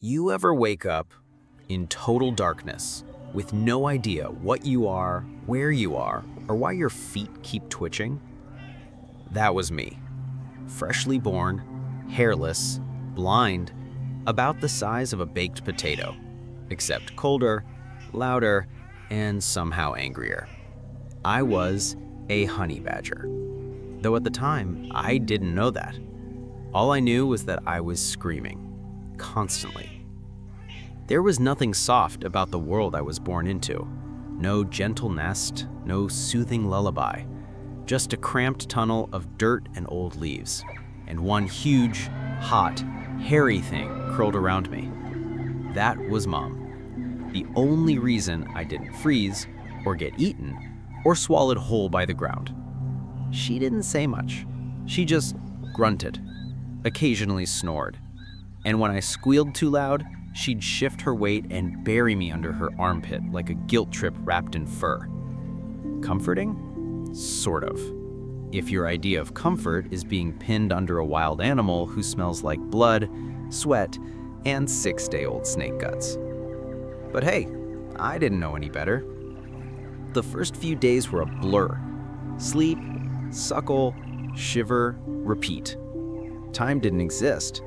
You ever wake up in total darkness with no idea what you are, where you are, or why your feet keep twitching? That was me. Freshly born, hairless, blind, about the size of a baked potato, except colder, louder, and somehow angrier. I was a honey badger. Though at the time, I didn't know that. All I knew was that I was screaming, constantly. There was nothing soft about the world I was born into. No gentle nest, no soothing lullaby. Just a cramped tunnel of dirt and old leaves, and one huge, hot, hairy thing curled around me. That was Mom. The only reason I didn't freeze, or get eaten, or swallowed whole by the ground. She didn't say much. She just grunted, occasionally snored. And when I squealed too loud, she'd shift her weight and bury me under her armpit like a guilt trip wrapped in fur. Comforting? Sort of. If your idea of comfort is being pinned under a wild animal who smells like blood, sweat, and 6-day-old snake guts. But hey, I didn't know any better. The first few days were a blur. Sleep, suckle, shiver, repeat. Time didn't exist.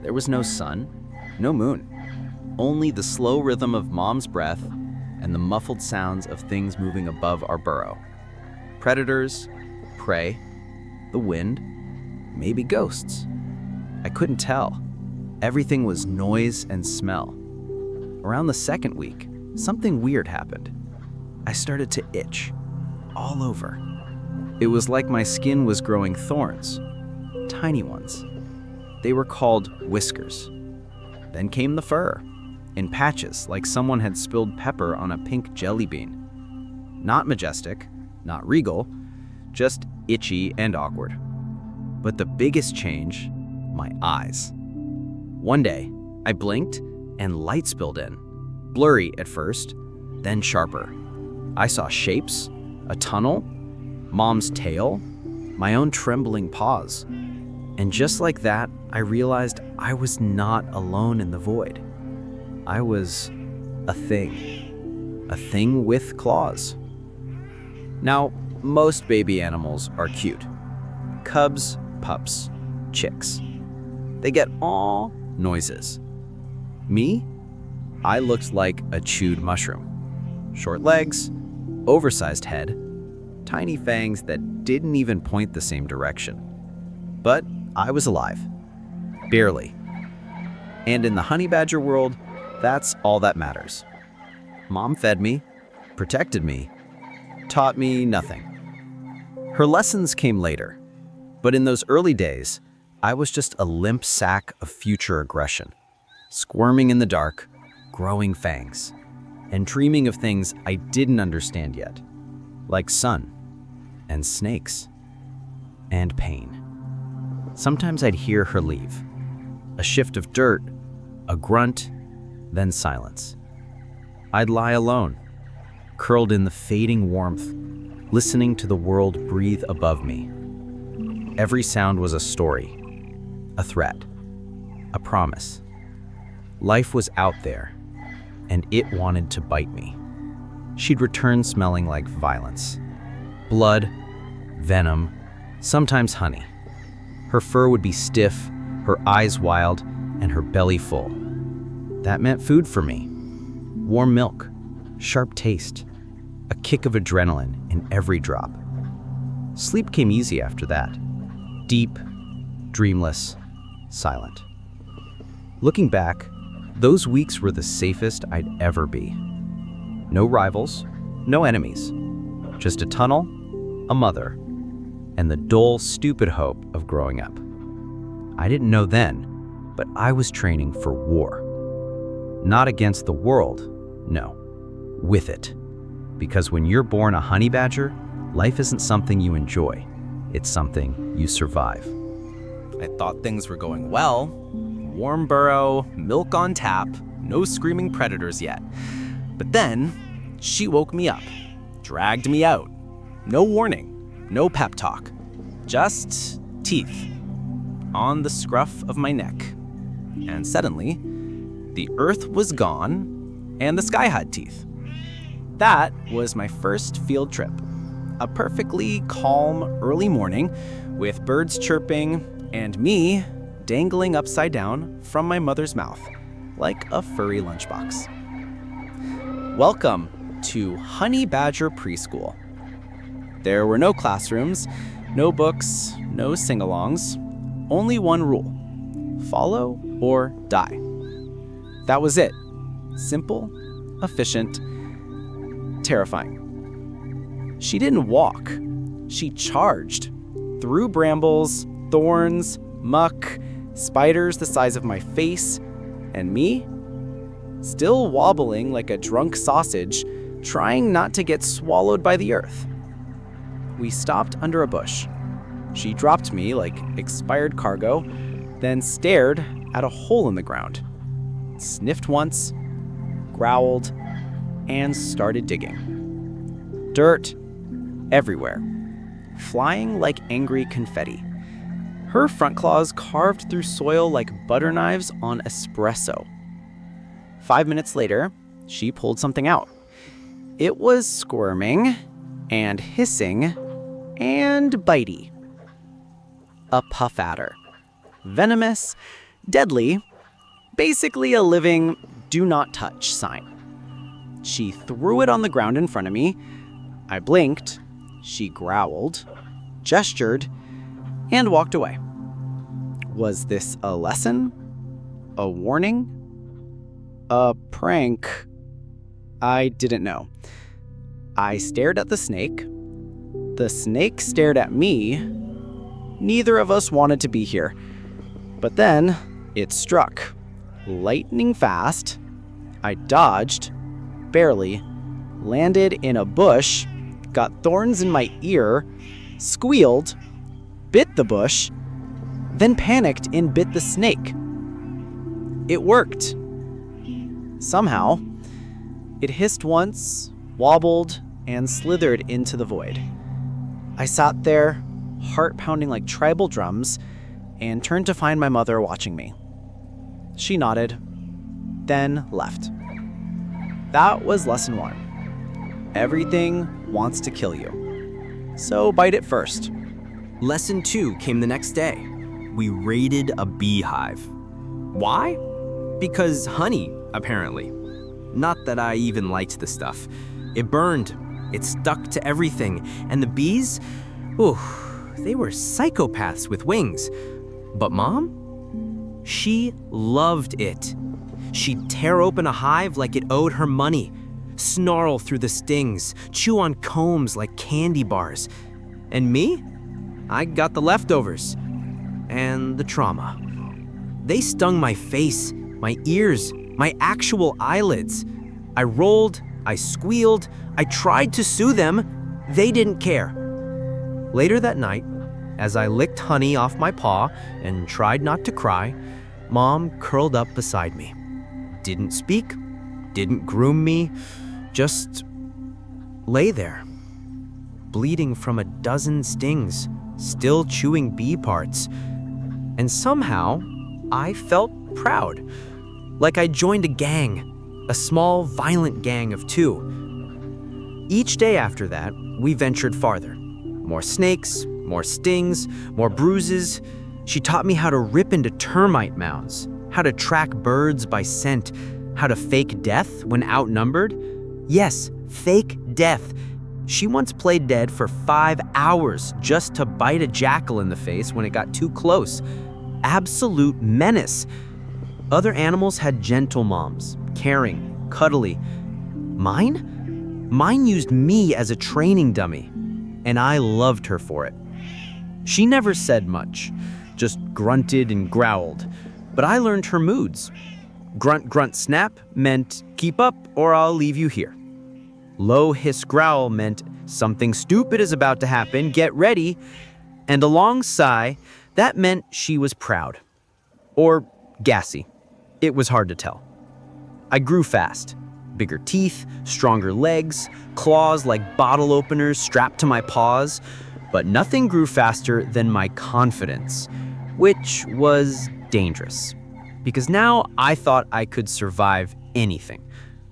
There was no sun, no moon. Only the slow rhythm of Mom's breath and the muffled sounds of things moving above our burrow. Predators, prey, the wind, maybe ghosts. I couldn't tell. Everything was noise and smell. Around the second week, something weird happened. I started to itch, all over. It was like my skin was growing thorns, tiny ones. They were called whiskers. Then came the fur, in patches like someone had spilled pepper on a pink jelly bean. Not majestic, not regal, just itchy and awkward. But the biggest change, my eyes. One day, I blinked and light spilled in. Blurry at first, then sharper. I saw shapes, a tunnel, Mom's tail, my own trembling paws. And just like that, I realized I was not alone in the void. I was a thing with claws. Now, most baby animals are cute. Cubs, pups, chicks. They get aw noises. Me? I looked like a chewed mushroom. Short legs, oversized head, tiny fangs that didn't even point the same direction. But I was alive. Barely. And in the honey badger world, that's all that matters. Mom fed me, protected me, taught me nothing. Her lessons came later, but in those early days, I was just a limp sack of future aggression, squirming in the dark, growing fangs, and dreaming of things I didn't understand yet, like sun and snakes and pain. Sometimes I'd hear her leave, a shift of dirt, a grunt, then silence. I'd lie alone, curled in the fading warmth, listening to the world breathe above me. Every sound was a story, a threat, a promise. Life was out there, and it wanted to bite me. She'd return smelling like violence. Blood, venom, sometimes honey. Her fur would be stiff, her eyes wild, and her belly full. That meant food for me. Warm milk, sharp taste, a kick of adrenaline in every drop. Sleep came easy after that. Deep, dreamless, silent. Looking back, those weeks were the safest I'd ever be. No rivals, no enemies. Just a tunnel, a mother, and the dull, stupid hope of growing up. I didn't know then, but I was training for war. Not against the world, no, with it. Because when you're born a honey badger, life isn't something you enjoy. It's something you survive. I thought things were going well. Warm burrow, milk on tap, no screaming predators yet. But then, she woke me up, dragged me out. No warning, no pep talk, just teeth on the scruff of my neck. And suddenly, The earth was gone, and the sky had teeth. That was my first field trip. A perfectly calm early morning with birds chirping and me dangling upside down from my mother's mouth like a furry lunchbox. Welcome to Honey Badger Preschool. There were no classrooms, no books, no sing-alongs, only one rule: follow or die. That was it. Simple, efficient, terrifying. She didn't walk. She charged through brambles, thorns, muck, spiders the size of my face, and me, still wobbling like a drunk sausage, trying not to get swallowed by the earth. We stopped under a bush. She dropped me like expired cargo, then stared at a hole in the ground, sniffed once, growled, and started digging. Dirt everywhere, flying like angry confetti. Her front claws carved through soil like butter knives on espresso. 5 minutes later, she pulled something out. It was squirming and hissing and bitey. A puff adder. Venomous, deadly, basically a living do not touch sign. She threw it on the ground in front of me. I blinked. She growled, gestured, and walked away. Was this a lesson? A warning? A prank? I didn't know. I stared at the snake. The snake stared at me. Neither of us wanted to be here. But then it struck. Lightning fast. I dodged, barely, landed in a bush, got thorns in my ear, squealed, bit the bush, then panicked and bit the snake. It worked. Somehow, it hissed once, wobbled, and slithered into the void. I sat there, heart pounding like tribal drums, and turned to find my mother watching me. She nodded, then left. That was lesson 1. Everything wants to kill you. So bite it first. Lesson 2 came the next day. We raided a beehive. Why? Because honey, apparently. Not that I even liked the stuff. It burned. It stuck to everything. And the bees? Ooh, they were psychopaths with wings. But Mom? She loved it. She'd tear open a hive like it owed her money, snarl through the stings, chew on combs like candy bars. And me? I got the leftovers. And the trauma. They stung my face, my ears, my actual eyelids. I rolled, I squealed, I tried to sue them. They didn't care. Later that night, as I licked honey off my paw and tried not to cry, Mom curled up beside me. Didn't speak, didn't groom me, just lay there, bleeding from a dozen stings, still chewing bee parts. And somehow, I felt proud, like I joined a gang, a small, violent gang of 2. Each day after that, we ventured farther. More snakes, more stings, more bruises. She taught me how to rip into termite mounds, how to track birds by scent, how to fake death when outnumbered. Yes, fake death. She once played dead for 5 hours just to bite a jackal in the face when it got too close. Absolute menace. Other animals had gentle moms, caring, cuddly. Mine? Mine used me as a training dummy, and I loved her for it. She never said much, just grunted and growled, but I learned her moods. Grunt, grunt, snap meant keep up or I'll leave you here. Low hiss growl meant something stupid is about to happen, get ready. And a long sigh, that meant she was proud. Or gassy. It was hard to tell. I grew fast. Bigger teeth, stronger legs, claws like bottle openers strapped to my paws. But nothing grew faster than my confidence, which was dangerous. because now I thought I could survive anything.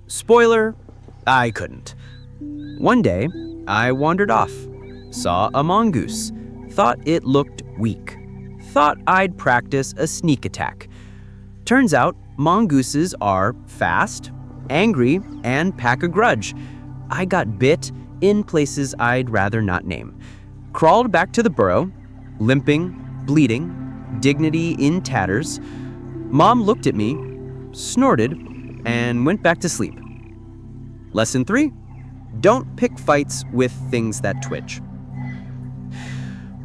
Spoiler, I couldn't. One day, I wandered off, saw a mongoose, thought it looked weak, thought I'd practice a sneak attack. Turns out, mongooses are fast, angry, and pack a grudge. I got bit in places I'd rather not name. Crawled back to the burrow, limping, bleeding, dignity in tatters. Mom looked at me, snorted, and went back to sleep. Lesson 3, don't pick fights with things that twitch.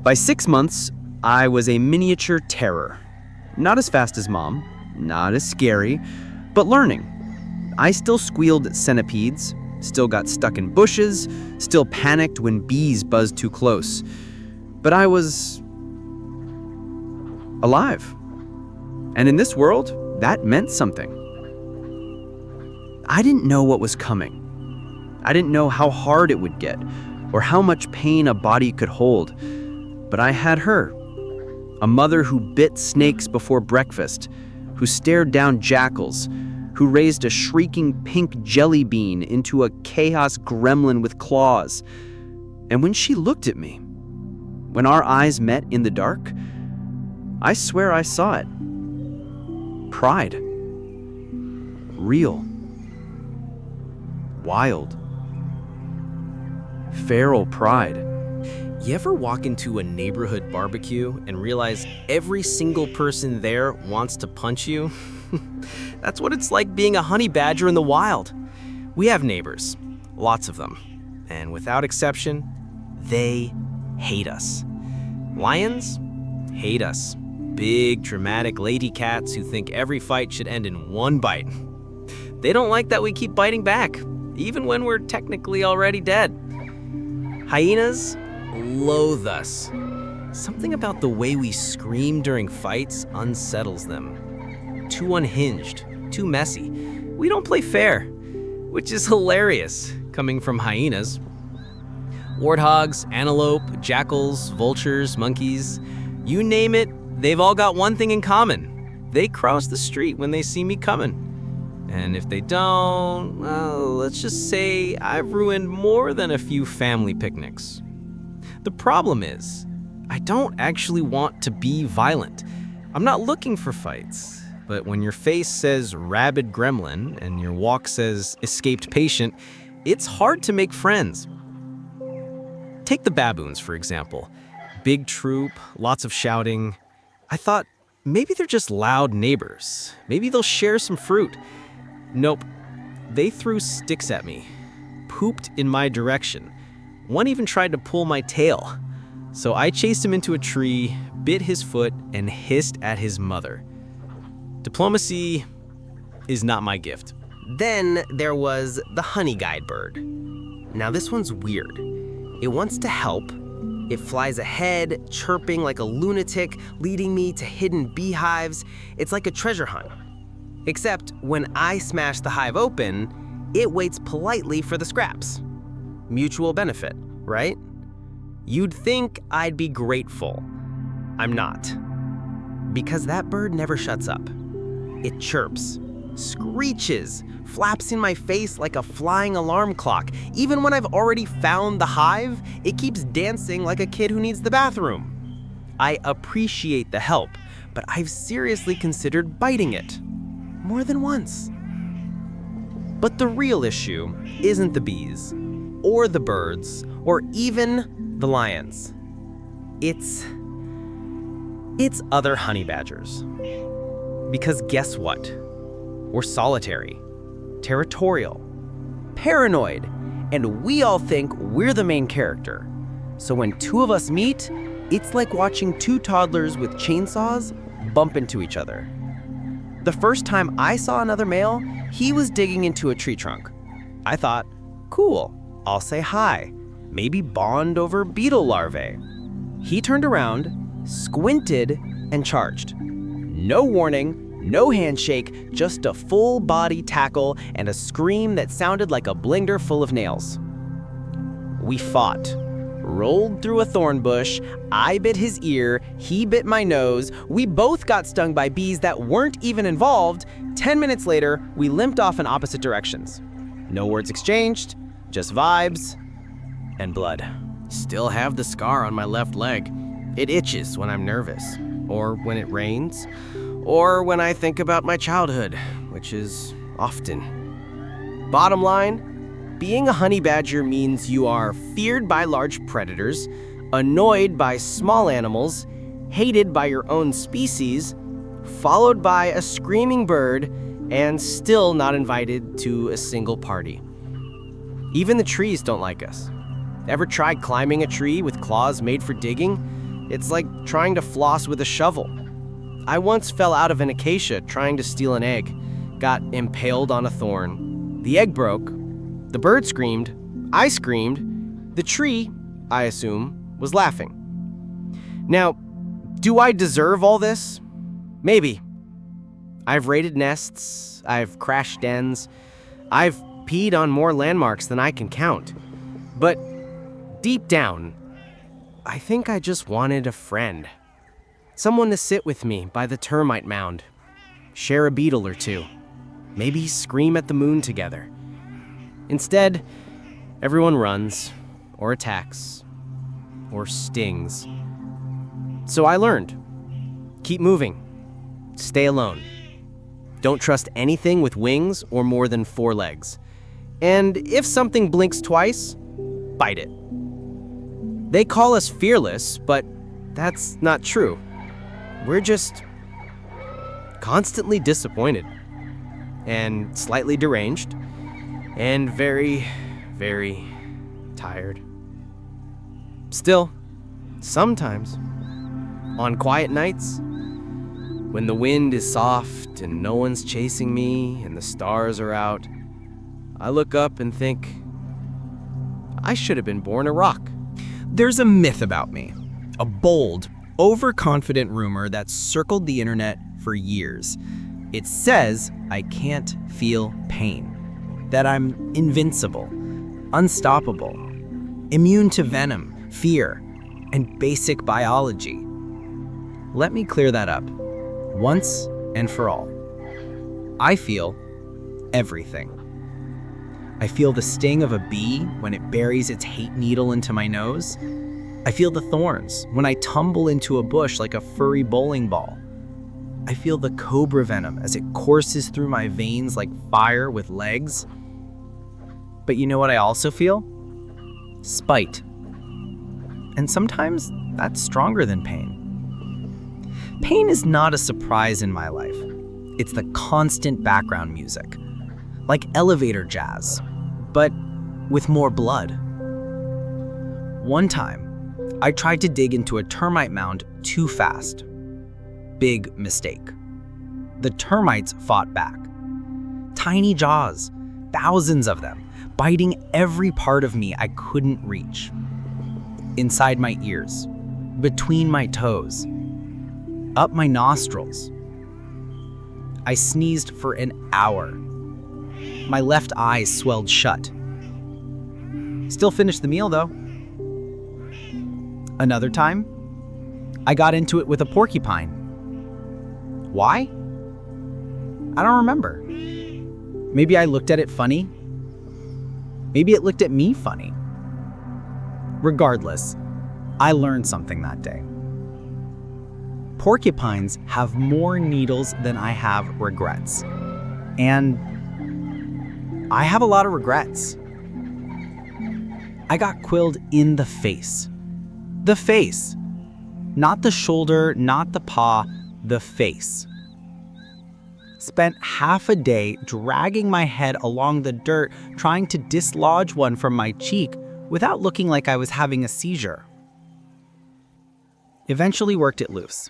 By 6 months, I was a miniature terror. Not as fast as Mom, not as scary, but learning. I still squealed at centipedes, still got stuck in bushes, still panicked when bees buzzed too close. But I was alive. And in this world, that meant something. I didn't know what was coming. I didn't know how hard it would get, or how much pain a body could hold. But I had her, a mother who bit snakes before breakfast, who stared down jackals, who raised a shrieking pink jelly bean into a chaos gremlin with claws. And when she looked at me, when our eyes met in the dark, I swear I saw it. Pride. Real. Wild. Feral pride. You ever walk into a neighborhood barbecue and realize every single person there wants to punch you? That's what it's like being a honey badger in the wild. We have neighbors, lots of them, and without exception, they hate us. Lions hate us. Big, dramatic lady cats who think every fight should end in one bite. They don't like that we keep biting back, even when we're technically already dead. Hyenas loathe us. Something about the way we scream during fights unsettles them. Too unhinged, too messy. We don't play fair, which is hilarious coming from hyenas. Warthogs, antelope, jackals, vultures, monkeys, you name it, they've all got one thing in common. They cross the street when they see me coming. And if they don't, well, let's just say I've ruined more than a few family picnics. The problem is, I don't actually want to be violent. I'm not looking for fights. But when your face says rabid gremlin and your walk says escaped patient, it's hard to make friends. Take the baboons, for example. Big troop, lots of shouting. I thought, maybe they're just loud neighbors. Maybe they'll share some fruit. Nope. They threw sticks at me, pooped in my direction. One even tried to pull my tail. So I chased him into a tree, bit his foot, and hissed at his mother. Diplomacy is not my gift. Then there was the honey guide bird. Now this one's weird. It wants to help. It flies ahead, chirping like a lunatic, leading me to hidden beehives. It's like a treasure hunt. Except when I smash the hive open, it waits politely for the scraps. Mutual benefit, right? You'd think I'd be grateful. I'm not. Because that bird never shuts up. It chirps, screeches, flaps in my face like a flying alarm clock. Even when I've already found the hive, it keeps dancing like a kid who needs the bathroom. I appreciate the help, but I've seriously considered biting it. More than once. But the real issue isn't the bees, or the birds, or even the lions. It's other honey badgers. Because guess what? We're solitary, territorial, paranoid, and we all think we're the main character. So when two of us meet, it's like watching two toddlers with chainsaws bump into each other. The first time I saw another male, he was digging into a tree trunk. I thought, cool, I'll say hi, maybe bond over beetle larvae. He turned around, squinted, and charged. No warning, no handshake, just a full body tackle and a scream that sounded like a blinger full of nails. We fought. rolled through a thorn bush. I bit his ear, he bit my nose. We both got stung by bees that weren't even involved. 10 minutes later, we limped off in opposite directions. No words exchanged, just vibes and blood. Still have the scar on my left leg. It itches when I'm nervous, or when it rains, or when I think about my childhood, which is often. Bottom line, being a honey badger means you are feared by large predators, annoyed by small animals, hated by your own species, followed by a screaming bird, and still not invited to a single party. Even the trees don't like us. Ever tried climbing a tree with claws made for digging? It's like trying to floss with a shovel. I once fell out of an acacia trying to steal an egg, got impaled on a thorn. The egg broke, the bird screamed, I screamed, the tree, I assume, was laughing. Now, do I deserve all this? Maybe. I've raided nests, I've crashed dens, I've peed on more landmarks than I can count. But deep down, I think I just wanted a friend. Someone to sit with me by the termite mound, share a beetle or two, maybe scream at the moon together. Instead, everyone runs, or attacks, or stings. So I learned. Keep moving. Stay alone. Don't trust anything with wings or more than 4 legs. And if something blinks twice, bite it. They call us fearless, but that's not true. We're just constantly disappointed, and slightly deranged, and very, very tired. Still, sometimes, on quiet nights, when the wind is soft and no one's chasing me and the stars are out, I look up and think, I should have been born a rock. There's a myth about me, a bold, overconfident rumor that's circled the internet for years. It says I can't feel pain, that I'm invincible, unstoppable, immune to venom, fear, and basic biology. Let me clear that up, once and for all. I feel everything. I feel the sting of a bee when it buries its hate needle into my nose. I feel the thorns when I tumble into a bush like a furry bowling ball. I feel the cobra venom as it courses through my veins like fire with legs. But you know what I also feel? Spite. And sometimes that's stronger than pain. Pain is not a surprise in my life. It's the constant background music, like elevator jazz, but with more blood. One time, I tried to dig into a termite mound too fast. Big mistake. The termites fought back. Tiny jaws, thousands of them, biting every part of me I couldn't reach. Inside my ears, between my toes, up my nostrils. I sneezed for an hour. My left eye swelled shut. Still finished the meal though. Another time, I got into it with a porcupine. Why? I don't remember. Maybe I looked at it funny. Maybe it looked at me funny. Regardless, I learned something that day. Porcupines have more needles than I have regrets. And I have a lot of regrets. I got quilled in the face. The face. Not the shoulder, not the paw, the face. Spent half a day dragging my head along the dirt, trying to dislodge one from my cheek without looking like I was having a seizure. Eventually worked it loose.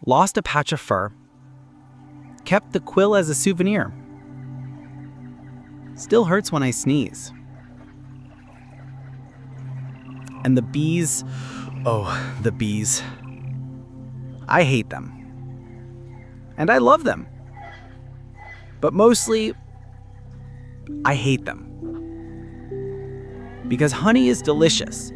Lost a patch of fur. Kept the quill as a souvenir. Still hurts when I sneeze. And the bees, oh, the bees. I hate them. And I love them. But mostly, I hate them. Because honey is delicious,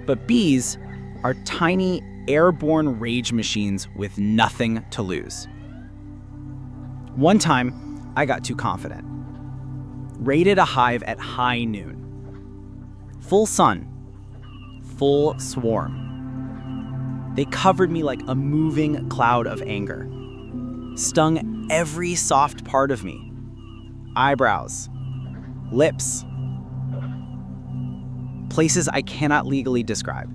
But bees are tiny, airborne rage machines with nothing to lose. One time, I got too confident. Raided a hive at high noon. Full sun, full swarm. They covered me like a moving cloud of anger. Stung every soft part of me. Eyebrows, lips, places I cannot legally describe.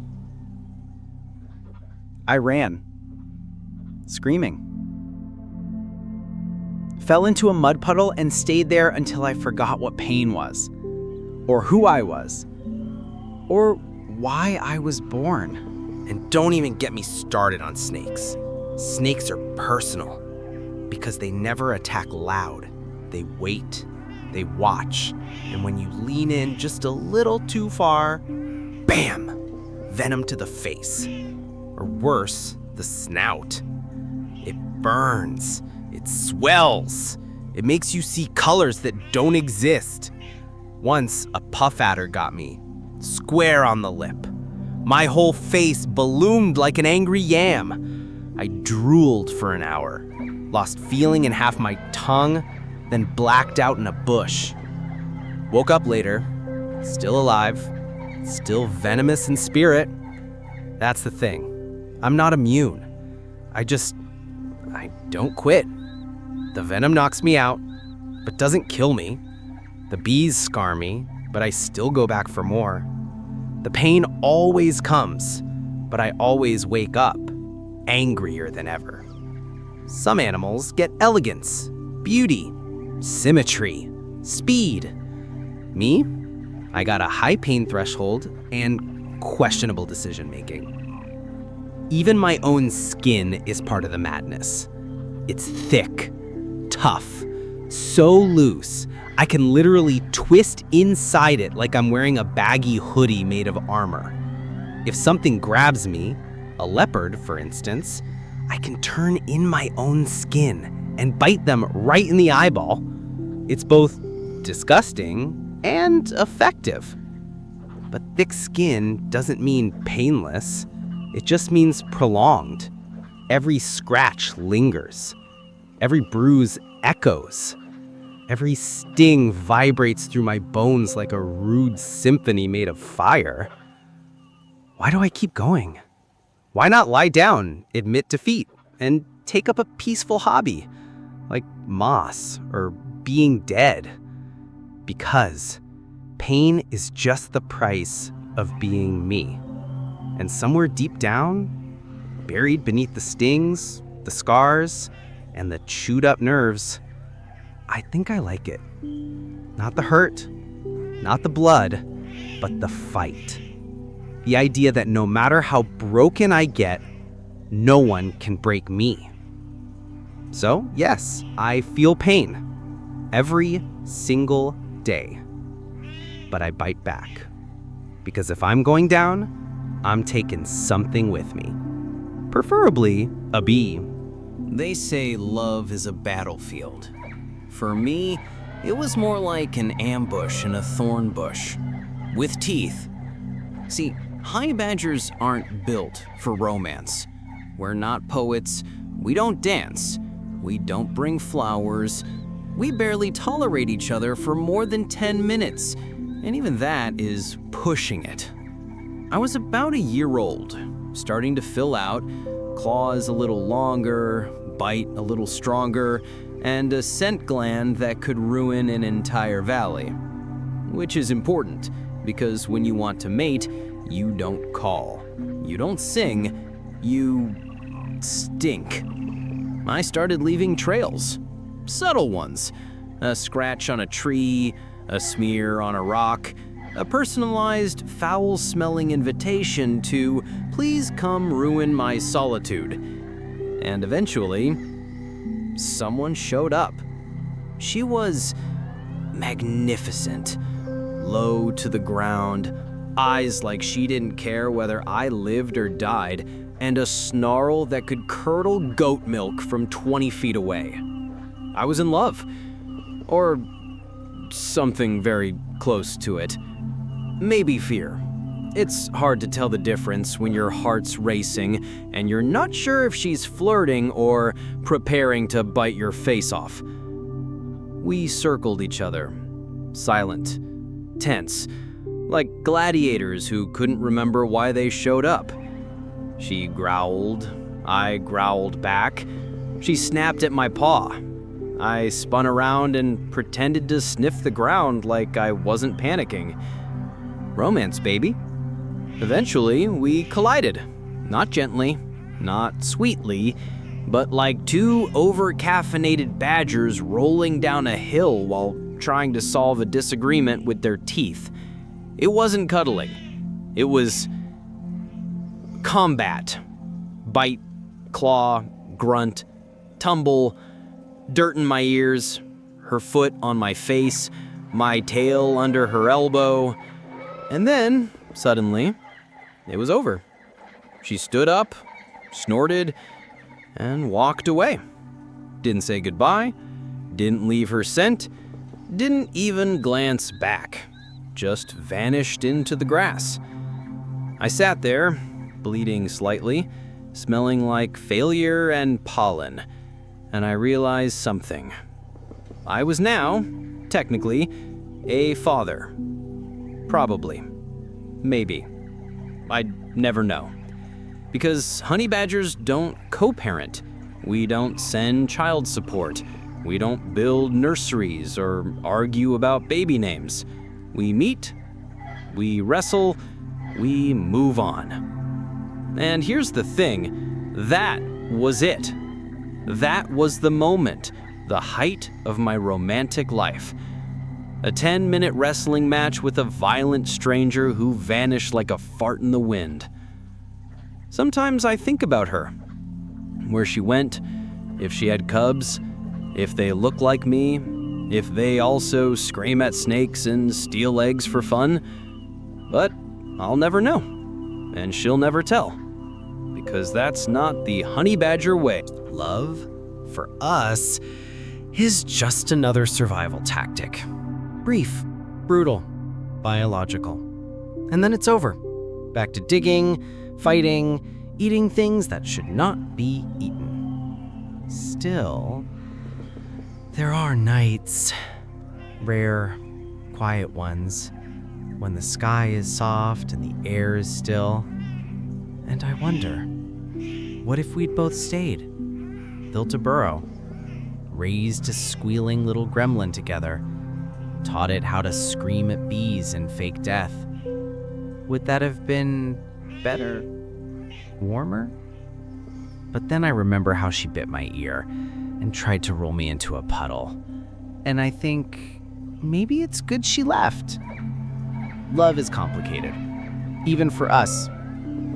I ran, screaming. Fell into a mud puddle and stayed there until I forgot what pain was, or who I was, or why I was born. And don't even get me started on snakes. Snakes are personal because they never attack loud. They wait, they watch, and when you lean in just a little too far, bam! Venom to the face. Or worse, the snout. It burns. It swells. It makes you see colors that don't exist. Once, a puff adder got me, square on the lip. My whole face ballooned like an angry yam. I drooled for an hour, lost feeling in half my tongue, then blacked out in a bush. Woke up later, still alive, still venomous in spirit. That's the thing. I'm not immune. I don't quit. The venom knocks me out, but doesn't kill me. The bees scar me, but I still go back for more. The pain always comes, but I always wake up, angrier than ever. Some animals get elegance, beauty, symmetry, speed. Me? I got a high pain threshold and questionable decision making. Even my own skin is part of the madness. It's thick, tough, so loose, I can literally twist inside it like I'm wearing a baggy hoodie made of armor. If something grabs me, a leopard for instance, I can turn in my own skin and bite them right in the eyeball. It's both disgusting and effective. But thick skin doesn't mean painless. It just means prolonged. Every scratch lingers. Every bruise echoes. Every sting vibrates through my bones like a rude symphony made of fire. Why do I keep going? Why not lie down, admit defeat, and take up a peaceful hobby, like moss or being dead? Because pain is just the price of being me. And somewhere deep down, buried beneath the stings, the scars, and the chewed up nerves, I think I like it. Not the hurt, not the blood, but the fight. The idea that no matter how broken I get, no one can break me. So, yes, I feel pain every single day. But I bite back. Because if I'm going down, I'm taking something with me. Preferably a bee. They say love is a battlefield. For me, it was more like an ambush in a thorn bush, with teeth. See, honey badgers aren't built for romance. We're not poets, we don't dance, we don't bring flowers, we barely tolerate each other for more than 10 minutes, and even that is pushing it. I was about a year old, starting to fill out, claws a little longer, bite a little stronger, and a scent gland that could ruin an entire valley. Which is important, because when you want to mate, you don't call. You don't sing, you stink. I started leaving trails. Subtle ones. A scratch on a tree, a smear on a rock, a personalized, foul-smelling invitation to please come ruin my solitude. And eventually, someone showed up. She was magnificent, low to the ground, eyes like she didn't care whether I lived or died, and a snarl that could curdle goat milk from 20 feet away. I was in love, or something very close to it. Maybe fear. It's hard to tell the difference when your heart's racing and you're not sure if she's flirting or preparing to bite your face off. We circled each other, silent, tense, like gladiators who couldn't remember why they showed up. She growled, I growled back. She snapped at my paw. I spun around and pretended to sniff the ground like I wasn't panicking. Romance, baby. Eventually, we collided. Not gently, not sweetly, but like two over-caffeinated badgers rolling down a hill while trying to solve a disagreement with their teeth. It wasn't cuddling. It was combat. Bite, claw, grunt, tumble, dirt in my ears, her foot on my face, my tail under her elbow. And then, suddenly, it was over. She stood up, snorted, and walked away. Didn't say goodbye, didn't leave her scent, didn't even glance back. Just vanished into the grass. I sat there, bleeding slightly, smelling like failure and pollen, and I realized something. I was now, technically, a father. Probably. Maybe. I'd never know. Because honey badgers don't co-parent. We don't send child support. We don't build nurseries or argue about baby names. We meet, we wrestle, we move on. And here's the thing, that was it. That was the moment, the height of my romantic life. A 10-minute wrestling match with a violent stranger who vanished like a fart in the wind. Sometimes I think about her, where she went, if she had cubs, if they look like me, if they also scream at snakes and steal eggs for fun. But I'll never know, and she'll never tell, because that's not the honey badger way. Love, for us, is just another survival tactic. Brief, brutal, biological. And then it's over. Back to digging, fighting, eating things that should not be eaten. Still, there are nights, rare, quiet ones, when the sky is soft and the air is still. And I wonder, what if we'd both stayed, built a burrow, raised a squealing little gremlin together, taught it how to scream at bees and fake death? Would that have been better? Warmer? But then I remember how she bit my ear and tried to roll me into a puddle. And I think maybe it's good she left. Love is complicated, even for us,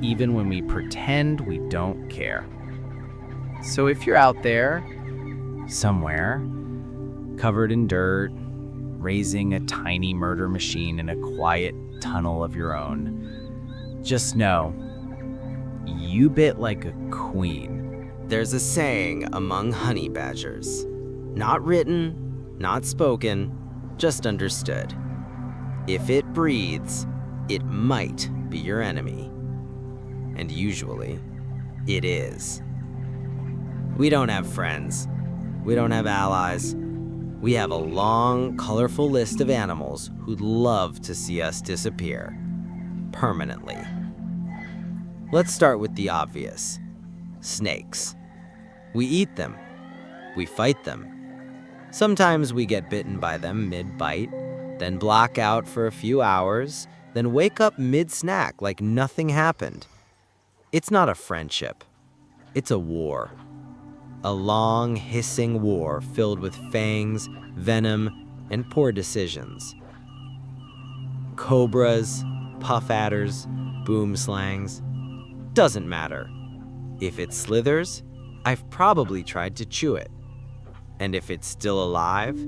even when we pretend we don't care. So if you're out there, somewhere, covered in dirt, raising a tiny murder machine in a quiet tunnel of your own, just know, you bit like a queen. There's a saying among honey badgers. Not written, not spoken, just understood. If it breathes, it might be your enemy. And usually, it is. We don't have friends. We don't have allies. We have a long, colorful list of animals who'd love to see us disappear. Permanently. Let's start with the obvious. Snakes. We eat them. We fight them. Sometimes we get bitten by them mid-bite, then black out for a few hours, then wake up mid-snack like nothing happened. It's not a friendship. It's a war. A long, hissing war filled with fangs, venom, and poor decisions. Cobras, puff adders, boom slangs. Doesn't matter. If it slithers, I've probably tried to chew it. And if it's still alive,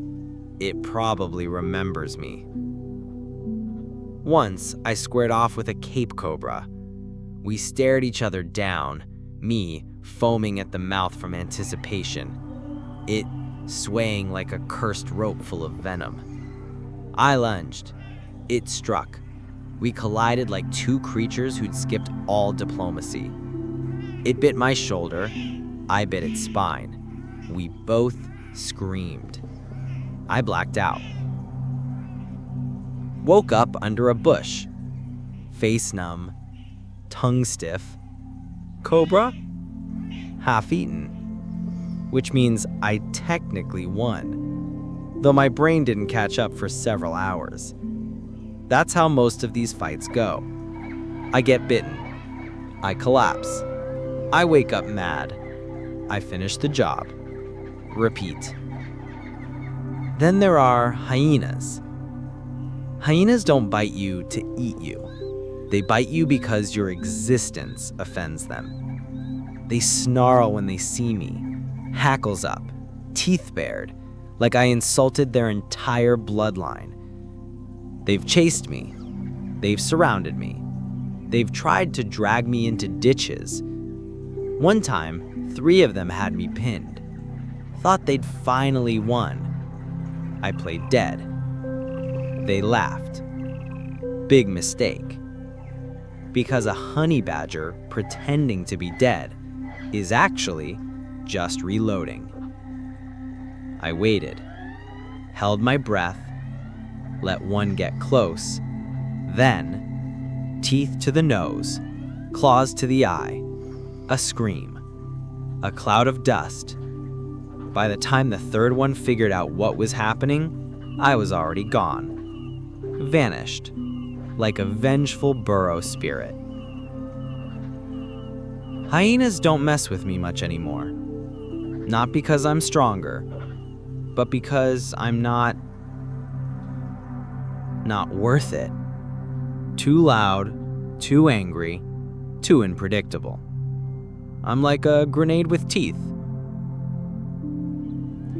it probably remembers me. Once, I squared off with a Cape Cobra. We stared each other down, me foaming at the mouth from anticipation, it swaying like a cursed rope full of venom. I lunged. It struck. We collided like two creatures who'd skipped all diplomacy. It bit my shoulder, I bit its spine. We both screamed. I blacked out. Woke up under a bush, face numb, tongue stiff. Cobra? Half eaten. Which means I technically won, though my brain didn't catch up for several hours. That's how most of these fights go. I get bitten. I collapse. I wake up mad. I finish the job. Repeat. Then there are hyenas. Hyenas don't bite you to eat you. They bite you because your existence offends them. They snarl when they see me, hackles up, teeth bared, like I insulted their entire bloodline. They've chased me. They've surrounded me. They've tried to drag me into ditches. One time, 3 of them had me pinned. Thought they'd finally won. I played dead. They laughed. Big mistake. Because a honey badger pretending to be dead is actually just reloading. I waited, held my breath, let one get close, then, teeth to the nose, claws to the eye, a scream, a cloud of dust. By the time the 3rd one figured out what was happening, I was already gone. Vanished, like a vengeful burrow spirit. Hyenas don't mess with me much anymore. Not because I'm stronger, but because I'm not worth it. Too loud, too angry, too unpredictable. I'm like a grenade with teeth.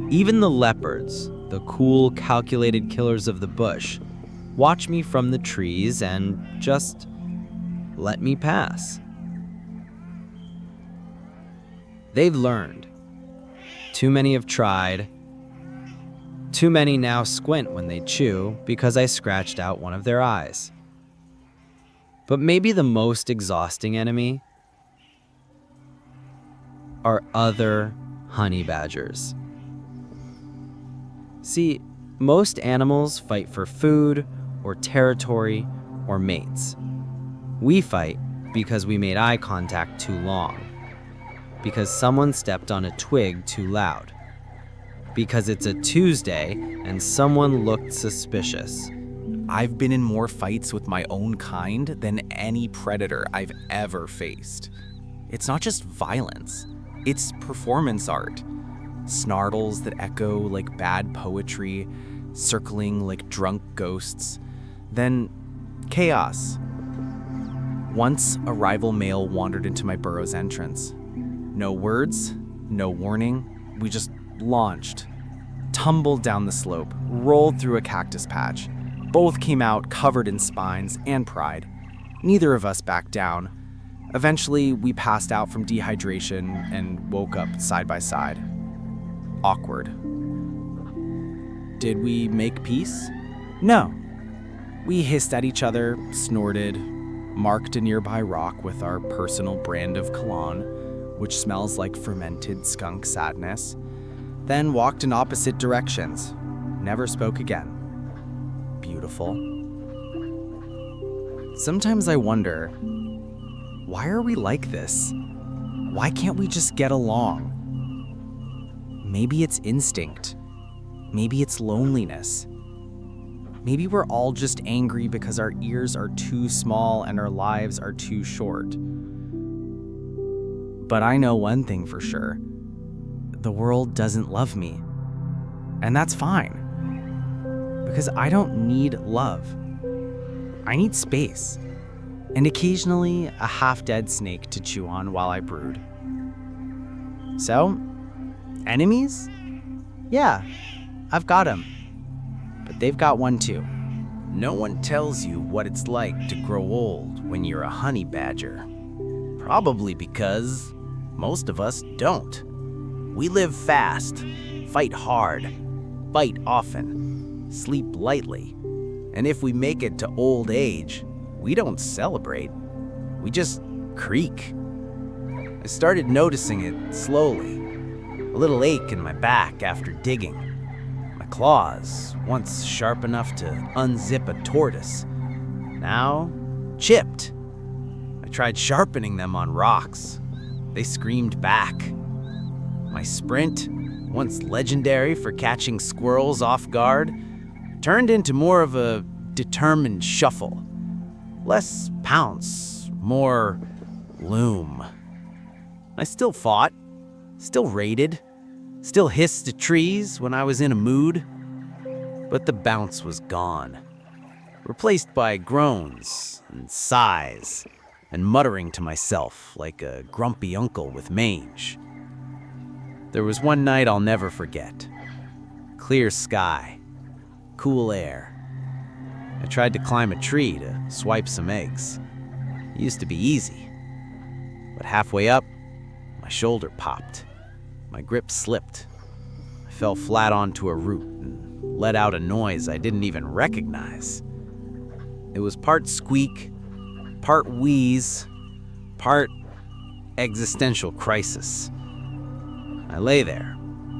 Even the leopards, the cool, calculated killers of the bush, watch me from the trees and just let me pass. They've learned. Too many have tried. Too many now squint when they chew because I scratched out one of their eyes. But maybe the most exhausting enemy are other honey badgers. See, most animals fight for food or territory or mates. We fight because we made eye contact too long, because someone stepped on a twig too loud, because it's a Tuesday and someone looked suspicious. I've been in more fights with my own kind than any predator I've ever faced. It's not just violence, it's performance art. Snarls that echo like bad poetry, circling like drunk ghosts. Then chaos. Once a rival male wandered into my burrow's entrance. No words, no warning, we just launched. Tumbled down the slope, rolled through a cactus patch. Both came out covered in spines and pride. Neither of us backed down. Eventually, we passed out from dehydration and woke up side by side. Awkward. Did we make peace? No. We hissed at each other, snorted, marked a nearby rock with our personal brand of cologne, which smells like fermented skunk sadness, then walked in opposite directions. Never spoke again. Beautiful. Sometimes I wonder, why are we like this? Why can't we just get along? Maybe it's instinct. Maybe it's loneliness. Maybe we're all just angry because our ears are too small and our lives are too short. But I know one thing for sure. The world doesn't love me. And that's fine. Because I don't need love. I need space. And occasionally a half-dead snake to chew on while I brood. So, enemies? Yeah, I've got them. But they've got one too. No one tells you what it's like to grow old when you're a honey badger. Probably because most of us don't. We live fast, fight hard, bite often, sleep lightly. And if we make it to old age, we don't celebrate. We just creak. I started noticing it slowly. A little ache in my back after digging. My claws, once sharp enough to unzip a tortoise, now chipped. I tried sharpening them on rocks. They screamed back. My sprint, once legendary for catching squirrels off guard, turned into more of a determined shuffle. Less pounce, more loom. I still fought, still raided, still hissed at trees when I was in a mood, but the bounce was gone, replaced by groans and sighs and muttering to myself like a grumpy uncle with mange. There was one night I'll never forget. Clear sky, cool air. I tried to climb a tree to swipe some eggs. It used to be easy, but halfway up, my shoulder popped. My grip slipped. I fell flat onto a root and let out a noise I didn't even recognize. It was part squeak, part wheeze, part existential crisis. I lay there,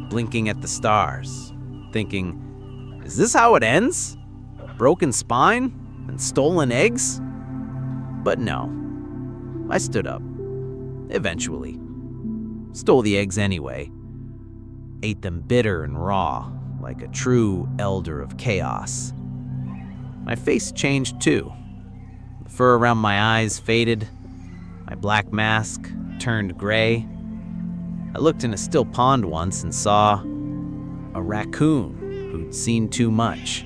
blinking at the stars, thinking, is this how it ends? Broken spine and stolen eggs? But no. I stood up. Eventually. Stole the eggs anyway. Ate them bitter and raw, like a true elder of chaos. My face changed too. The fur around my eyes faded. My black mask turned gray. I looked in a still pond once and saw a raccoon who'd seen too much.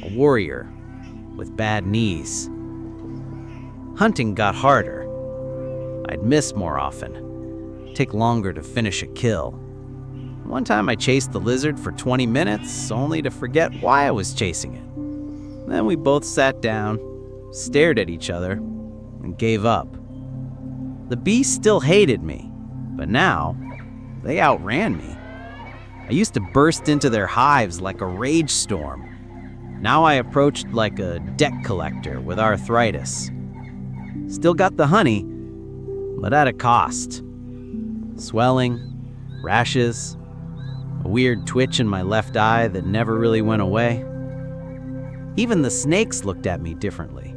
A warrior with bad knees. Hunting got harder. I'd miss more often, take longer to finish a kill. One time I chased the lizard for 20 minutes, only to forget why I was chasing it. Then we both sat down, stared at each other, and gave up. The beast still hated me, but now they outran me. I used to burst into their hives like a rage storm. Now I approached like a debt collector with arthritis. Still got the honey, but at a cost. Swelling, rashes, a weird twitch in my left eye that never really went away. Even the snakes looked at me differently.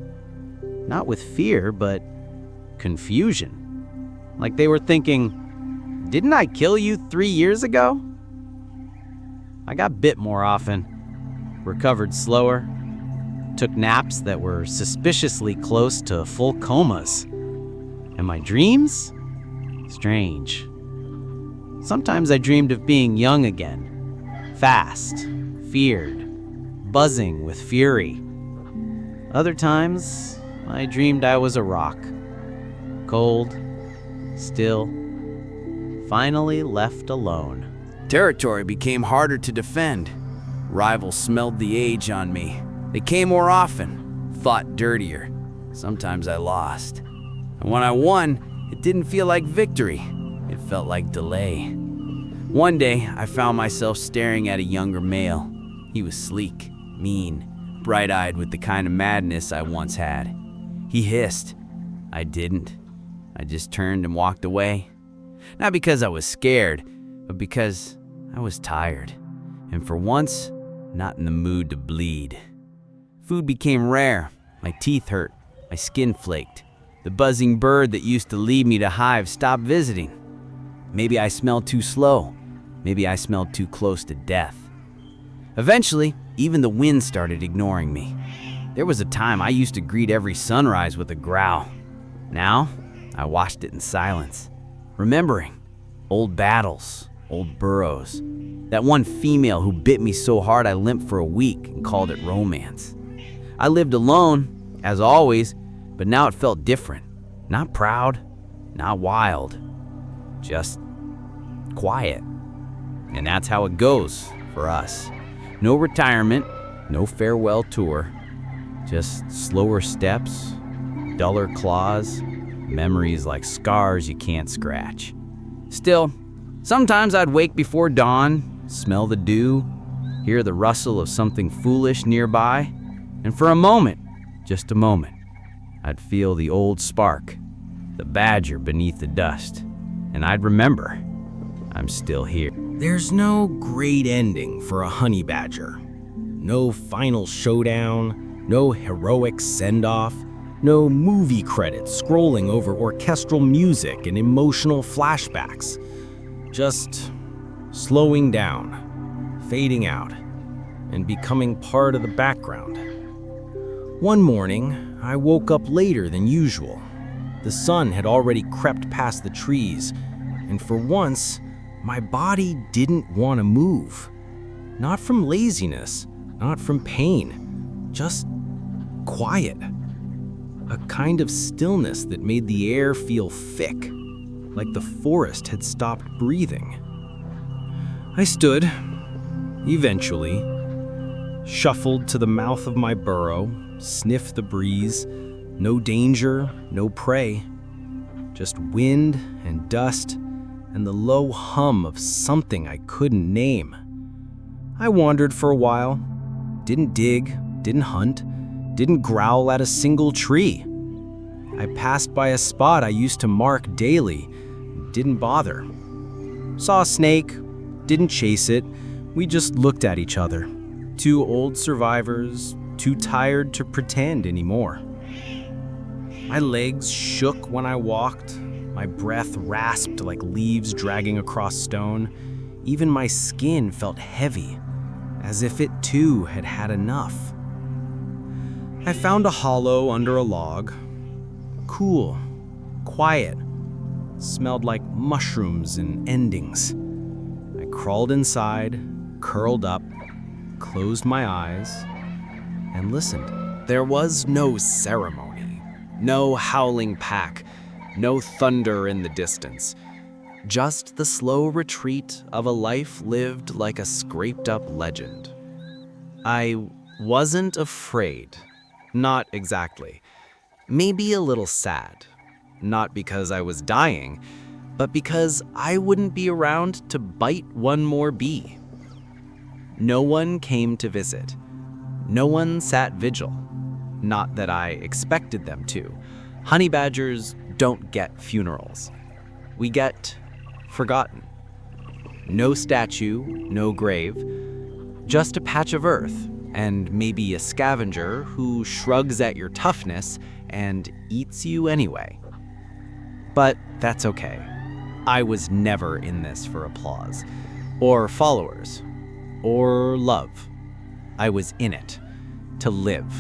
Not with fear, but confusion. Like they were thinking, didn't I kill you 3 years ago? I got bit more often, recovered slower, took naps that were suspiciously close to full comas. And my dreams? Strange. Sometimes I dreamed of being young again, fast, feared, buzzing with fury. Other times, I dreamed I was a rock, cold, still, finally left alone. Territory became harder to defend. Rivals smelled the age on me. They came more often, fought dirtier. Sometimes I lost. And when I won, it didn't feel like victory. It felt like delay. One day, I found myself staring at a younger male. He was sleek, mean, bright-eyed with the kind of madness I once had. He hissed. I didn't. I just turned and walked away. Not because I was scared, but because I was tired. And for once, not in the mood to bleed. Food became rare. My teeth hurt. My skin flaked. The buzzing bird that used to lead me to hives stopped visiting. Maybe I smelled too slow. Maybe I smelled too close to death. Eventually, even the wind started ignoring me. There was a time I used to greet every sunrise with a growl. Now, I watched it in silence, remembering old battles, old burrows, that one female who bit me so hard I limped for a week and called it romance. I lived alone, as always, but now it felt different. Not proud, not wild, just quiet. And that's how it goes for us. No retirement, no farewell tour, just slower steps, duller claws, memories like scars you can't scratch. Still, sometimes I'd wake before dawn, smell the dew, hear the rustle of something foolish nearby, and for a moment, just a moment, I'd feel the old spark, the badger beneath the dust, and I'd remember I'm still here. There's no great ending for a honey badger. No final showdown, no heroic send-off, no movie credits scrolling over orchestral music and emotional flashbacks. Just slowing down, fading out, and becoming part of the background. One morning, I woke up later than usual. The sun had already crept past the trees, and for once, my body didn't want to move. Not from laziness, not from pain, just quiet. A kind of stillness that made the air feel thick, like the forest had stopped breathing. I stood, eventually, shuffled to the mouth of my burrow, sniffed the breeze. No danger, no prey, just wind and dust and the low hum of something I couldn't name. I wandered for a while, didn't dig, didn't hunt, didn't growl at a single tree. I passed by a spot I used to mark daily, didn't bother. Saw a snake, didn't chase it, we just looked at each other. Two old survivors, too tired to pretend anymore. My legs shook when I walked, my breath rasped like leaves dragging across stone. Even my skin felt heavy, as if it too had had enough. I found a hollow under a log. Cool, quiet, smelled like mushrooms and endings. I crawled inside, curled up, closed my eyes, and listened. There was no ceremony, no howling pack, no thunder in the distance. Just the slow retreat of a life lived like a scraped-up legend. I wasn't afraid. Not exactly. Maybe a little sad. Not because I was dying, but because I wouldn't be around to bite one more bee. No one came to visit. No one sat vigil. Not that I expected them to. Honey badgers don't get funerals. We get forgotten. No statue, no grave, just a patch of earth, and maybe a scavenger who shrugs at your toughness and eats you anyway. But that's okay. I was never in this for applause, or followers, or love. I was in it to live,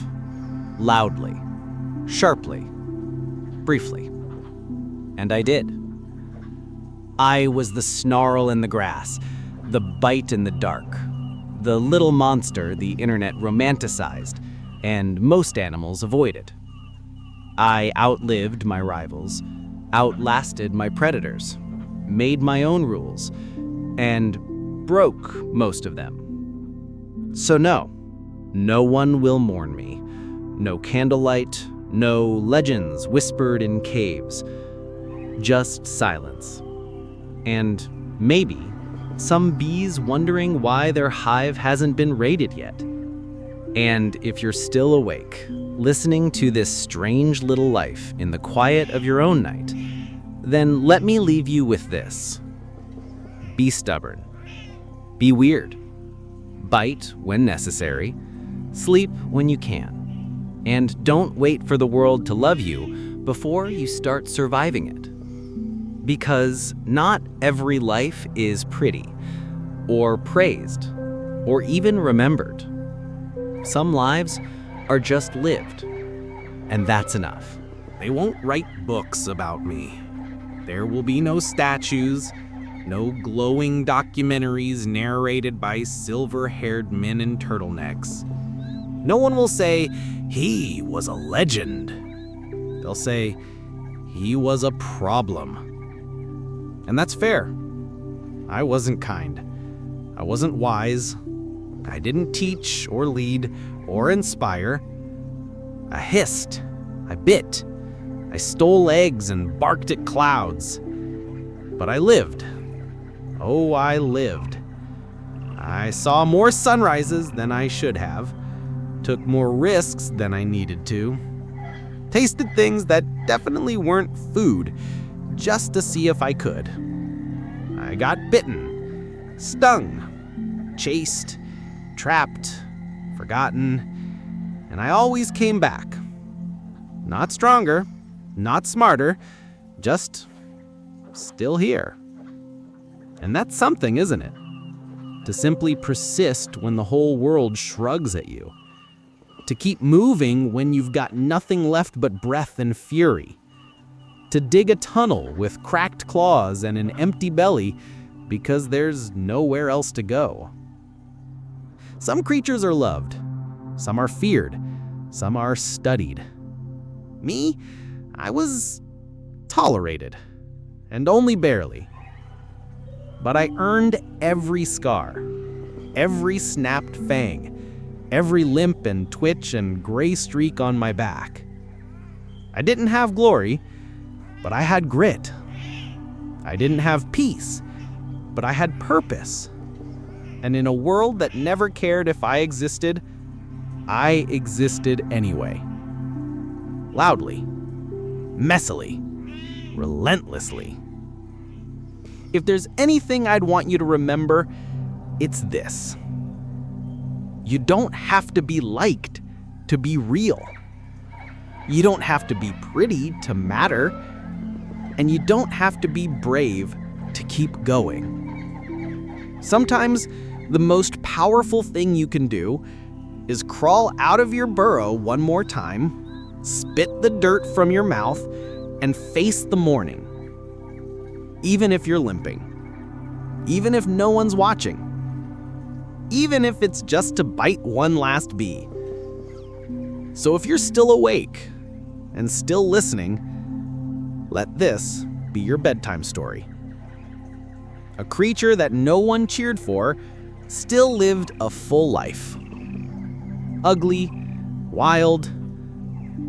loudly, sharply, briefly. And I did. I was the snarl in the grass, the bite in the dark, the little monster the internet romanticized and most animals avoided. I outlived my rivals, outlasted my predators, made my own rules, and broke most of them. So no one will mourn me. No candlelight, no legends whispered in caves, just silence. And maybe some bees wondering why their hive hasn't been raided yet. And if you're still awake, listening to this strange little life in the quiet of your own night, then let me leave you with this. Be stubborn. Be weird. Bite when necessary. Sleep when you can. And don't wait for the world to love you before you start surviving it. Because not every life is pretty, or praised, or even remembered. Some lives are just lived, and that's enough. They won't write books about me. There will be no statues, no glowing documentaries narrated by silver-haired men in turtlenecks. No one will say, he was a legend. They'll say, he was a problem. And that's fair. I wasn't kind. I wasn't wise. I didn't teach or lead or inspire. I hissed. I bit. I stole eggs and barked at clouds. But I lived. Oh, I lived. I saw more sunrises than I should have. Took more risks than I needed to. Tasted things that definitely weren't food, just to see if I could. I got bitten, stung, chased, trapped, forgotten, and I always came back. Not stronger, not smarter, just still here. And that's something, isn't it? To simply persist when the whole world shrugs at you. To keep moving when you've got nothing left but breath and fury. To dig a tunnel with cracked claws and an empty belly because there's nowhere else to go. Some creatures are loved, some are feared, some are studied. Me, I was tolerated, and only barely. But I earned every scar, every snapped fang, every limp and twitch and gray streak on my back. I didn't have glory, but I had grit. I didn't have peace, but I had purpose. And in a world that never cared if I existed anyway. Loudly, messily, relentlessly. If there's anything I'd want you to remember, it's this. You don't have to be liked to be real. You don't have to be pretty to matter. And you don't have to be brave to keep going. Sometimes the most powerful thing you can do is crawl out of your burrow one more time, spit the dirt from your mouth, and face the morning. Even if you're limping. Even if no one's watching. Even if it's just to bite one last bee. So if you're still awake and still listening, let this be your bedtime story. A creature that no one cheered for still lived a full life. Ugly, wild,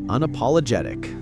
unapologetic.